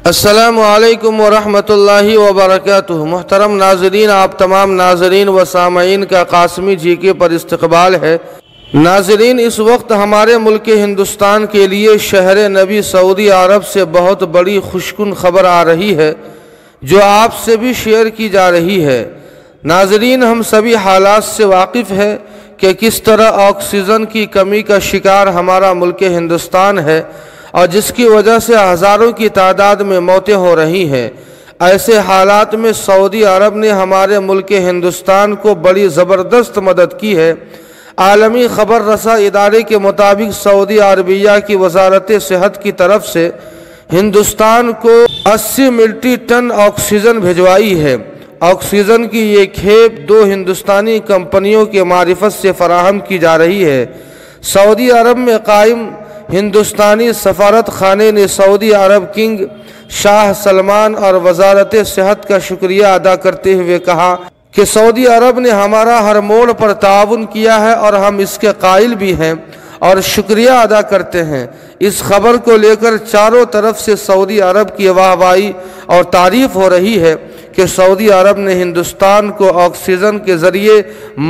السلام علیکم ورحمۃ اللہ وبرکاتہ۔ محترم ناظرین، آپ تمام ناظرین و سامعین کا قاسمی جی کے پر استقبال ہے۔ ناظرین، اس وقت ہمارے ملک ہندوستان کے لیے شہر نبی سعودی عرب سے بہت بڑی خوشکن خبر آ رہی ہے جو آپ سے بھی شیئر کی جا رہی ہے۔ ناظرین، ہم سبھی حالات سے واقف ہیں کہ کس طرح آکسیجن کی کمی کا شکار ہمارا ملک ہندوستان ہے اور جس کی وجہ سے ہزاروں کی تعداد میں موتیں ہو رہی ہیں۔ ایسے حالات میں سعودی عرب نے ہمارے ملک ہندوستان کو بڑی زبردست مدد کی ہے۔ عالمی خبر رساں ادارے کے مطابق سعودی عربیہ کی وزارت صحت کی طرف سے ہندوستان کو 80 ملٹری ٹن آکسیجن بھجوائی ہے۔ آکسیجن کی یہ کھیپ 2 ہندوستانی کمپنیوں کے معرفت سے فراہم کی جا رہی ہے۔ سعودی عرب میں قائم ہندوستانی سفارت خانے نے سعودی عرب کنگ شاہ سلمان اور وزارت صحت کا شکریہ ادا کرتے ہوئے کہا کہ سعودی عرب نے ہمارا ہر موڑ پر تعاون کیا ہے اور ہم اس کے قائل بھی ہیں اور شکریہ ادا کرتے ہیں۔ اس خبر کو لے کر چاروں طرف سے سعودی عرب کی واہ واہی اور تعریف ہو رہی ہے کہ سعودی عرب نے ہندوستان کو آکسیجن کے ذریعے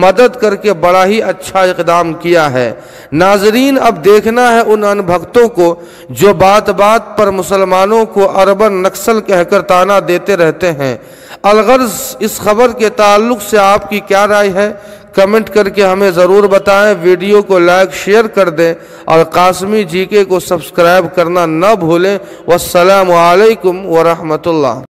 مدد کر کے بڑا ہی اچھا اقدام کیا ہے۔ ناظرین، اب دیکھنا ہے ان ان بھکتوں کو جو بات بات پر مسلمانوں کو اربن نکسل کہہ کر طعنہ دیتے رہتے ہیں۔ الغرض اس خبر کے تعلق سے آپ کی کیا رائے ہے؟ کمنٹ کر کے ہمیں ضرور بتائیں۔ ویڈیو کو لائک شیئر کر دیں اور قاسمی جی کے کو سبسکرائب کرنا نہ بھولیں۔ والسلام علیکم ورحمۃ اللہ۔